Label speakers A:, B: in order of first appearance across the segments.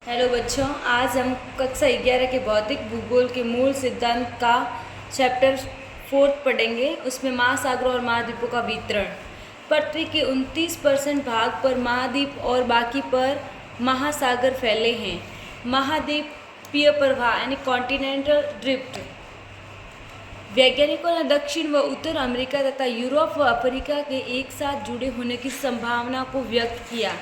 A: Hello बच्चों, आज हम कक्षा 11 के भौतिक भूगोल के मूल सिद्धांत का चैप्टर 4 पढ़ेंगे। उसमें महासागरों और महाद्वीपों का वितरण। पृथ्वी के 29% भाग पर महाद्वीप और बाकी पर महासागर फैले हैं। महाद्वीपीय प्रवाह यानी कॉन्टिनेंटल ड्रिफ्ट। वैज्ञानिकों ने दक्षिण व उत्तर अमेरिका तथा यूरोप व अफ्रीका के एक साथ जुड़े होने की संभावना को व्यक्त किया।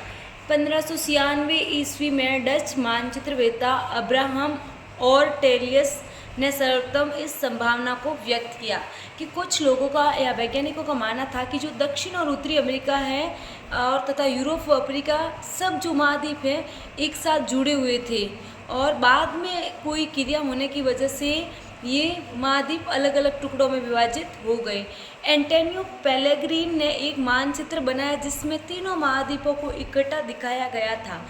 A: 1596 ईस्वी में डच मानचित्रवेत्ता अब्राहम ऑर्टेलियस ने सर्वप्रथम इस संभावना को व्यक्त किया कि कुछ लोगों का या वैज्ञानिकों का मानना था कि जो दक्षिण और उत्तरी अमेरिका है और तथा यूरोप व अफ्रीका सब जो महाद्वीप है एक साथ जुड़े हुए थे और बाद में कोई क्रिया होने की वजह से ये महाद्वीप अलग अलग टुकड़ों में विभाजित हो गए। एंटोनियो पेलेग्रीन ने एक मानचित्र बनाया जिसमें तीनों महाद्वीपों को इकट्ठा दिखाया गया था।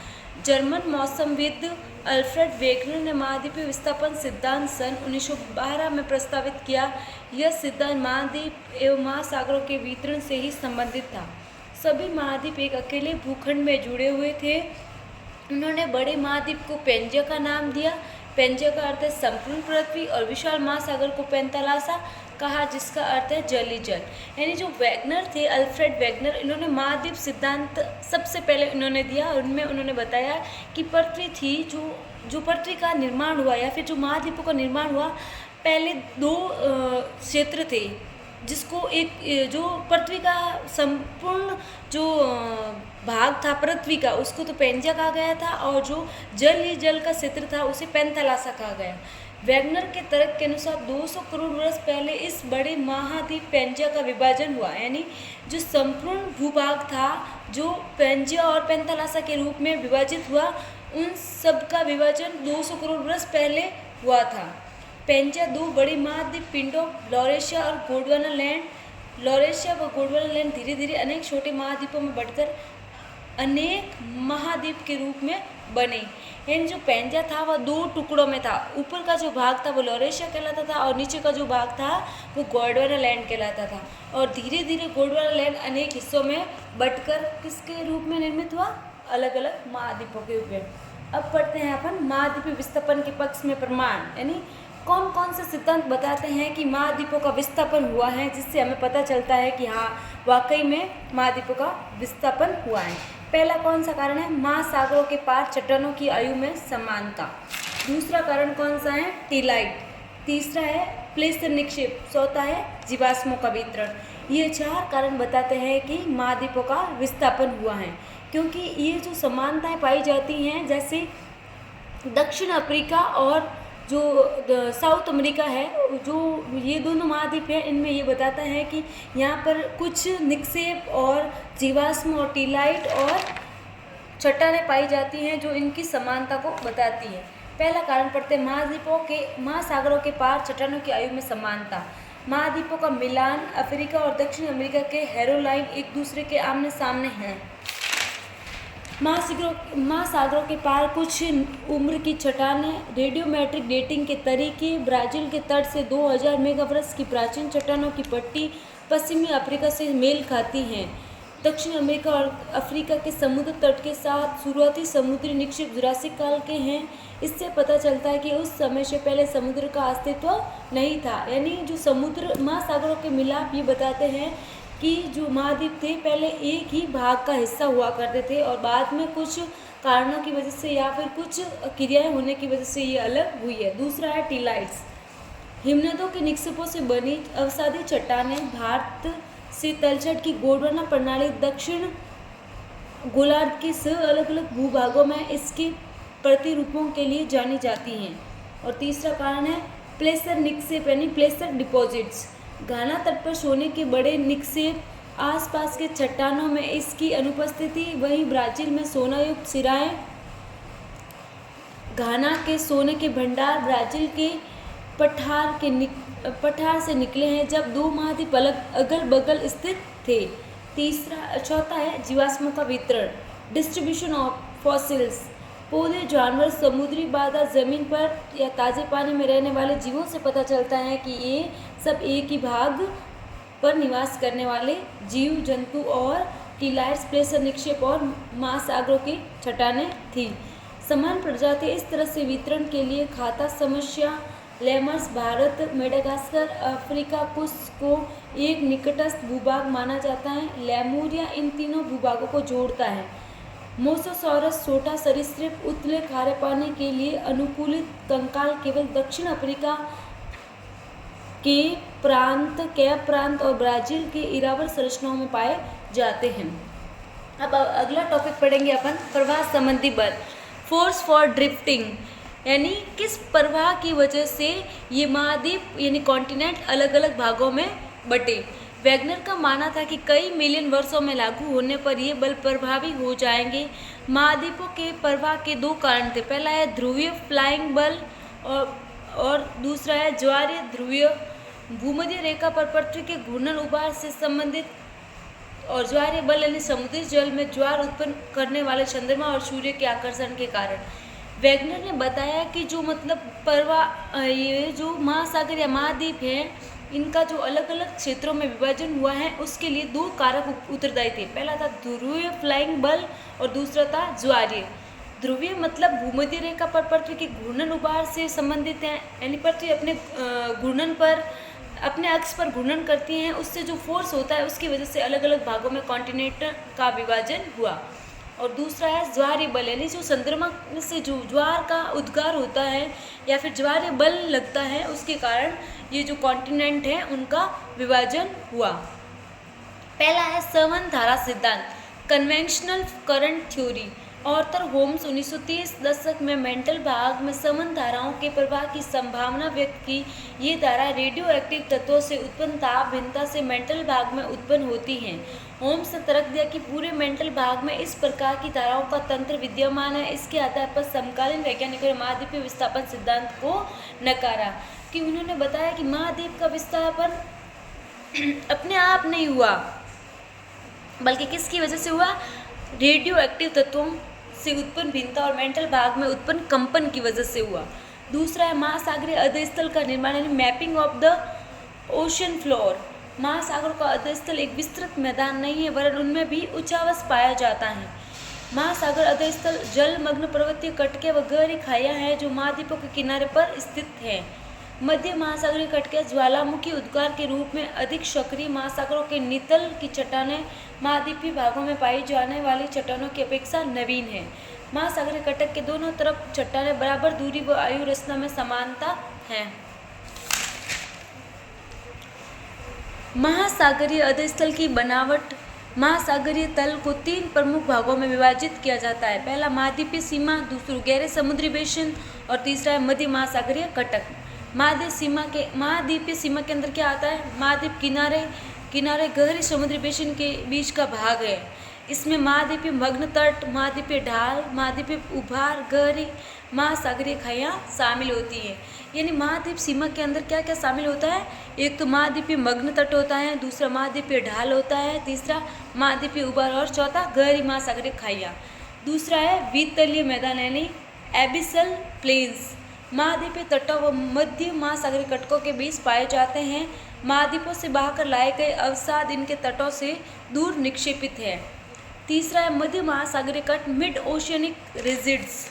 A: जर्मन मौसमविद अल्फ्रेड वेगनर ने महाद्वीपीय विस्थापन सिद्धांत सन 1912 में प्रस्तावित किया। यह सिद्धांत महाद्वीप एवं महासागरों के वितरण से ही संबंधित था। सभी महाद्वीप एक अकेले भूखंड में जुड़े हुए थे। उन्होंने बड़े महाद्वीप को पेंजिया का नाम दिया। पेंजिया का अर्थ है संपूर्ण पृथ्वी और विशाल महासागर को पेंथालासा कहा जिसका अर्थ है जल ही जल। यानी जो वैगनर थे, अल्फ्रेड वेगनर, इन्होंने महाद्वीप सिद्धांत सबसे पहले इन्होंने दिया। उनमें उन्होंने बताया कि पृथ्वी थी जो पृथ्वी का निर्माण हुआ या फिर जो महाद्वीपों का निर्माण हुआ, पहले दो क्षेत्र थे जिसको एक जो पृथ्वी का संपूर्ण जो भाग था पृथ्वी का उसको तो पेंजिया कहा गया था और जो जल ही जल का क्षेत्र था उसे पेंथालासा कहा गया। वैगनर के तर्क के अनुसार 200 करोड़ वर्ष पहले इस बड़े महाद्वीप पेंजिया का विभाजन हुआ। यानी जो संपूर्ण भूभाग था जो पेंजिया और पेंथालासा के रूप में विभाजित हुआ, उन सब का विभाजन 200 करोड़ वर्ष पहले हुआ था। पेंजिया दो बड़ी महाद्वीप पिंडों लॉरेशिया और गोंडवाना लैंड लॉरेशिया व गोंडवाना लैंड धीरे धीरे अनेक छोटे महाद्वीपों में बढ़कर अनेक महाद्वीप के रूप में बने। यानी जो पेंजिया था वह दो टुकड़ों में था। ऊपर का जो भाग था वो लॉरेशिया कहलाता था और नीचे का जो भाग था वो गोंडवाना लैंड कहलाता था। और धीरे धीरे गोंडवाना लैंड अनेक हिस्सों में बंटकर किसके रूप में निर्मित हुआ? अलग अलग महाद्वीपों के रूप में। अब पढ़ते हैं अपन महाद्वीपीय विस्थापन के पक्ष में प्रमाण। यानी कौन कौन से सिद्धांत बताते हैं कि महाद्वीपों का विस्थापन हुआ है, जिससे हमें पता चलता है कि हाँ वाकई में महाद्वीपों का विस्थापन हुआ है। पहला कौन सा कारण है? महासागरों के पार चट्टानों की आयु में समानता। दूसरा कारण कौन सा है? टीलाइट। तीसरा है प्लेसर निक्षेप। चौथा है जीवाश्मों का वितरण। ये चार कारण बताते हैं कि महाद्वीपों का विस्थापन हुआ है, क्योंकि ये जो समानताएं पाई जाती हैं जैसे दक्षिण अफ्रीका और जो साउथ अमेरिका है, जो ये दोनों महाद्वीप हैं, इनमें ये बताता है कि यहाँ पर कुछ निक्षेप और जीवाश्म और टीलाइट और चट्टानें पाई जाती हैं जो इनकी समानता को बताती है। पहला कारण पढ़ते हैं महासागरों के पार चट्टानों की आयु में समानता। महाद्वीपों का मिलान अफ्रीका और दक्षिण अमेरिका के हेरोलाइन एक दूसरे के आमने सामने हैं। महासागरों के पार कुछ उम्र की चट्टानें रेडियोमेट्रिक डेटिंग के तरीके ब्राज़ील के तट से 2000 मेगावर्ष की प्राचीन चट्टानों की पट्टी पश्चिमी अफ्रीका से मेल खाती हैं। दक्षिण अमेरिका और अफ्रीका के समुद्र तट के साथ शुरुआती समुद्री निक्षेप जुरासिक काल के हैं। इससे पता चलता है कि उस समय से पहले समुद्र का अस्तित्व नहीं था। यानी जो समुद्र महासागरों के मिलाप ये बताते हैं कि जो महाद्वीप थे पहले एक ही भाग का हिस्सा हुआ करते थे और बाद में कुछ कारणों की वजह से या फिर कुछ क्रियाएं होने की वजह से ये अलग हुई है। दूसरा है टीलाइट्स। हिमनदों के निक्षेपों से बनी अवसादी चट्टानें भारत से तलछट की गोंडवाना प्रणाली दक्षिण गोलार्ध के अलग अलग भूभागों में इसके प्रतिरूपों के लिए जानी जाती हैं। और तीसरा कारण है प्लेसर निक्षेप यानी प्लेसर डिपॉजिट्स। घाना तट पर सोने के बड़े निक्षेप आसपास के चट्टानों में इसकी अनुपस्थिति। वहीं ब्राज़ील में सोना युक्त सिराएं घाना के सोने के भंडार ब्राज़ील के पठार से निकले हैं जब दो महाद्वीप अगल बगल स्थित थे। चौथा है जीवाश्मों का वितरण डिस्ट्रीब्यूशन ऑफ फॉसिल्स। पौधे जानवर समुद्री बाधा जमीन पर या ताज़े पानी में रहने वाले जीवों से पता चलता है कि ये सब एक ही भाग पर निवास करने वाले जीव जंतु और टीलाइट्स प्लेसर निक्षेप और महासागरों की चट्टानें थी। समान प्रजाति इस तरह से वितरण के लिए खाता समस्या लेमर्स भारत मेडागास्कर अफ्रीका कुश को एक निकटस्थ भूभाग माना जाता है। लेमुरिया इन तीनों भूभागों को जोड़ता है। मोसोसॉरस छोटा सरीसृप उतले खारे पानी के लिए अनुकूलित कंकाल केवल दक्षिण अफ्रीका के कैप प्रांत और ब्राजील के इरावर संरचनाओं में पाए जाते हैं। अब अगला टॉपिक पढ़ेंगे अपन प्रवाह संबंधी बल, फोर्स फॉर ड्रिफ्टिंग, यानी किस प्रवाह की वजह से ये महाद्वीप यानी कॉन्टिनेंट अलग अलग भागों में बटे। वैगनर का मानना था कि कई मिलियन वर्षों में लागू होने पर ये बल प्रभावी हो जाएंगे। महाद्वीपों के प्रवाह के दो कारण थे, पहला है ध्रुवीय फ्लाइंग बल और दूसरा है ज्वारीय ध्रुवीय। भूमध्य रेखा पर पृथ्वी के घूर्णन उभार से संबंधित और ज्वारीय बल यानी समुद्री जल में ज्वार उत्पन्न करने वाले चंद्रमा और सूर्य के आकर्षण के कारण। वैगनर ने बताया कि जो प्रवाह ये जो महासागर या महाद्वीप है इनका जो अलग अलग क्षेत्रों में विभाजन हुआ है उसके लिए दो कारक उत्तरदायी थे, पहला था ध्रुवीय फ्लाइंग बल और दूसरा था ज्वारीय। ध्रुवीय मतलब भूमध्य रेखा पर पृथ्वी के घूर्णन उभार से संबंधित है, यानी पृथ्वी अपने घूर्णन पर अपने अक्ष पर घूर्णन करती हैं, उससे जो फोर्स होता है उसकी वजह से अलग अलग भागों में कॉन्टिनेंट का विभाजन हुआ। और दूसरा है ज्वारीय बल, यानी जो चंद्रमा से जो ज्वार का उद्गार होता है या फिर ज्वारीय बल लगता है उसके कारण ये जो कॉन्टिनेंट है उनका विभाजन हुआ। पहला है संवहन धारा सिद्धांत, conventional current theory. Arthur Holmes 1930 दशक में मेंटल भाग में संवहन धाराओं के प्रवाह की संभावना व्यक्त की। ये धारा रेडियो एक्टिव तत्वों से उत्पन्न ताप भिन्नता से मेंटल भाग में उत्पन्न होती हैं। होम्स ने तर्क दिया कि पूरे मेंटल भाग में इस प्रकार की धाराओं का तंत्र विद्यमान है। इसके आधार पर समकालीन वैज्ञानिकों ने महाद्वीपीय विस्थापन सिद्धांत को नकारा, कि उन्होंने बताया कि महाद्वीप का विस्थापन अपने आप नहीं हुआ बल्कि किसकी वजह से हुआ, रेडियो एक्टिव तत्वों से उत्पन्न भिन्नता और मेंटल भाग में उत्पन्न कंपन की वजह से हुआ। दूसरा है महासागरीय अधस्थल का निर्माण, यानी mapping of the ocean floor. महासागरों का अधस्थल एक विस्तृत मैदान नहीं है वरन उनमें भी उच्चावस पाया जाता है। महासागर अधस्थल जलमग्न पर्वतीय कटके व गहरी खाइयाँ हैं जो महाद्वीपों के किनारे पर स्थित हैं। मध्य महासागरीय कटके ज्वालामुखी उद्गार के रूप में अधिक सक्रिय। महासागरों के नितल की चट्टानें महाद्वीपीय भागों में पाई जाने वाली चट्टानों की अपेक्षा नवीन है। महासागरीय कटक के दोनों तरफ चट्टानें बराबर दूरी व आयु रचना में समानता है। महासागरीय अधस्थल की बनावट, महासागरीय तल को तीन प्रमुख भागों में विभाजित किया जाता है, पहला महाद्वीपीय सीमा, दूसरा गहरे समुद्री बेसिन और तीसरा है मध्य महासागरीय कटक। महाद्वीपीय सीमा के अंदर क्या आता है, महाद्वीप किनारे गहरी समुद्री बेसिन के बीच का भाग है। इसमें महाद्वीपीय मग्न तट, महाद्वीपीय ढाल, महाद्वीपीय उभार, गहरी महासागरीय खाइयाँ शामिल होती है। यानी महाद्वीप सीमा के अंदर क्या क्या शामिल होता है, एक तो महाद्वीपीय मग्न तट होता है, दूसरा महाद्वीपीय ढाल होता है, तीसरा महाद्वीपीय उभार और चौथा गहरी महासागरीय खाइयाँ। दूसरा है द्वितलीय मैदान यानी एबिसल प्लेन्स। महाद्वीपीय तटों व मध्य महासागरीय कटकों के बीच पाए जाते हैं। महाद्वीपों से बहाकर लाए गए अवसाद इनके तटों से दूर निक्षेपित है। तीसरा है मध्य महासागरीय कट, मिड ओशियनिक रिजिड्स।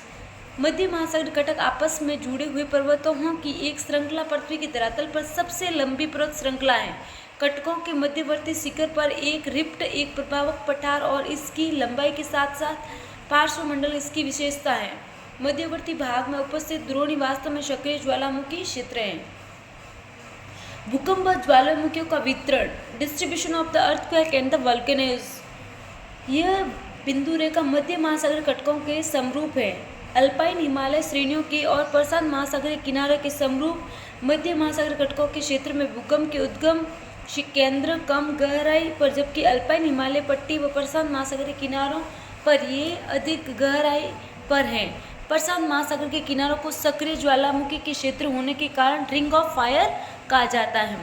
A: मध्य महासागरीय कटक आपस में जुड़े हुए पर्वतों की एक श्रृंखला पृथ्वी की धरातल पर सबसे लंबी पर्वत श्रृंखला है। कटकों के मध्यवर्ती शिखर पर एक रिफ्ट, एक प्रभावक पठार और इसकी लंबाई के साथ साथ पार्श्वमंडल इसकी विशेषता है। मध्यवर्ती भाग में उपस्थित द्रोणी वास्तव में सक्रिय ज्वालामुखी क्षेत्र हैं। भूकंप ज्वालामुखियों का वितरण, distribution of the earthquake and the volcanoes. यह बिंदु रेखा मध्य महासागरीय कटकों के समरूप है। अल्पाइन हिमालय श्रेणियों के और प्रशांत महासागरीय किनारे के समरूप मध्य महासागरीय कटकों के क्षेत्र में भूकंप के उद्गम केंद्र कम गहराई पर, जबकि अल्पाइन हिमालय पट्टी व प्रशांत महासागरीय किनारों पर ये अधिक गहराई पर हैं। प्रशांत महासागर के किनारों को सक्रिय ज्वालामुखी के क्षेत्र होने के कारण रिंग ऑफ फायर कहा जाता है।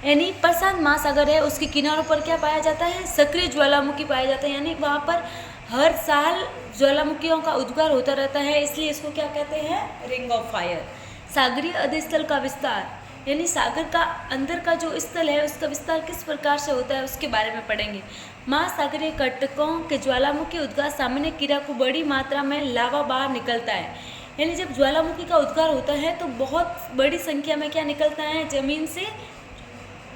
A: यानी प्रशांत महासागर है उसके किनारों पर क्या पाया जाता है, सक्रिय ज्वालामुखी पाया जाता है, यानी वहाँ पर हर साल ज्वालामुखियों का उद्गार होता रहता है, इसलिए इसको क्या कहते हैं, रिंग ऑफ फायर। सागरीय अधस्थल का विस्तार, यानी सागर का अंदर का जो स्थल है उसका विस्तार किस प्रकार से होता है उसके बारे में पढ़ेंगे। महासागरीय कटकों के ज्वालामुखी उद्गार सामान्य क्रिया को बड़ी मात्रा में लावा बाहर निकलता है। यानी जब ज्वालामुखी का उद्गार होता है तो बहुत बड़ी संख्या में क्या निकलता है, जमीन से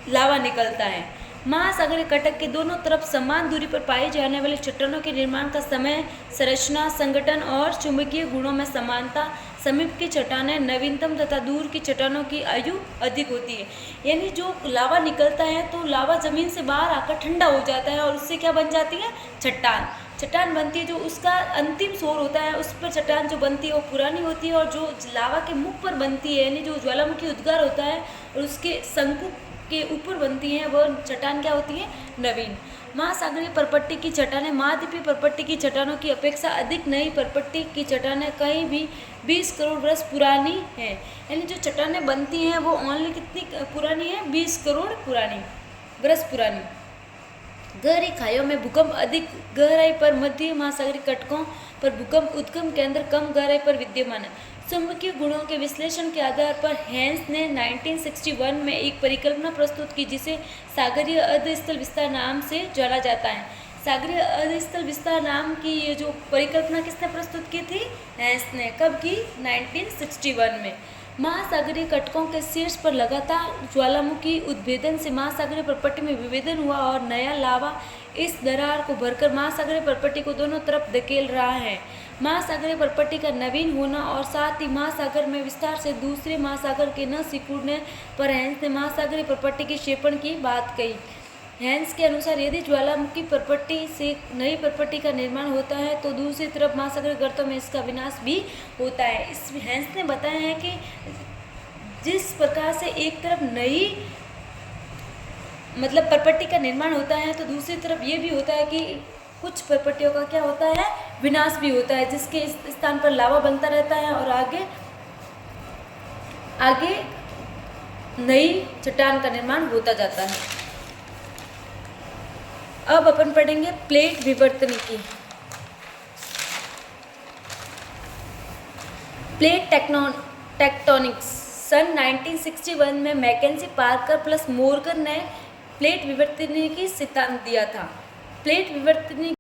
A: लावा निकलता है। महासागरीय कटक के दोनों तरफ समान दूरी पर पाई जाने वाली चट्टानों के निर्माण का समय, संरचना, संगठन और चुंबकीय गुणों में समानता, समीप की चट्टानें नवीनतम तथा दूर की चट्टानों की आयु अधिक होती है। यानी जो लावा निकलता है तो लावा जमीन से बाहर आकर ठंडा हो जाता है और उससे क्या बन जाती है, चट्टान। चट्टान बनती है, जो उसका अंतिम छोर होता है उस पर चट्टान जो बनती है वो पुरानी होती है, और जो लावा के मुख पर बनती है यानी जो ज्वालामुखी उद्गार होता है और उसके शंकु के ऊपर बनती हैं वह चट्टान क्या होती है, नवीन। महासागरीय परपट्टी की चट्टानें महाद्वीपीय परपट्टी की चट्टानों की अपेक्षा अधिक नई परपट्टी की चट्टानें कहीं भी 20 करोड़ वर्ष पुरानी हैं। यानी जो चट्टानें बनती हैं वो ओनली कितनी पुरानी है, 20 करोड़ वर्ष पुरानी। गहरी खाइयों में भूकंप अधिक गहराई पर, मध्य महासागरीय कटकों पर भूकंप उद्गम केंद्र कम गहराई पर विद्यमान है। चुंबकीय गुणों के विश्लेषण के आधार पर हेंस ने 1961 में एक परिकल्पना प्रस्तुत की जिसे सागरीय अर्धस्थल विस्तार नाम से जाना जाता है। सागरीय अर्धस्थल विस्तार नाम की ये जो परिकल्पना किसने प्रस्तुत की थी, हेंस ने। कब की, 1961 में। महासागरीय कटकों के शीर्ष पर लगातार ज्वालामुखी उद्भेदन से महासागरीय परपट्टी में विभेदन हुआ और नया लावा इस दरार को भरकर महासागरीय परपट्टी को दोनों तरफ धकेल रहा है। महासागरीय परपट्टी का नवीन होना और साथ ही महासागर में विस्तार से दूसरे महासागर के न सिकुड़ने पर हेंस ने महासागरीय परपट्टी के क्षेपण की बात कही। हेंस के अनुसार यदि ज्वालामुखी परपट्टी से नई परपट्टी का निर्माण होता है तो दूसरी तरफ महासागरीय गर्तों में इसका विनाश भी होता है। इस हेंस ने बताया है कि जिस प्रकार से एक तरफ नई परपट्टी का निर्माण होता है तो दूसरी तरफ ये भी होता है कि कुछ परपट्टियों का क्या होता है, विनाश भी होता है, जिसके स्थान पर लावा बनता रहता है और आगे नई चट्टान का निर्माण होता जाता है। अब अपन पढ़ेंगे प्लेट विवर्तनिकी। Plate tectonics. सन 1961 में मैकेंजी, पार्कर प्लस मोर्गन ने प्लेट विवर्तनिकी सिद्धांत दिया था। प्लेट विवर्तनिकी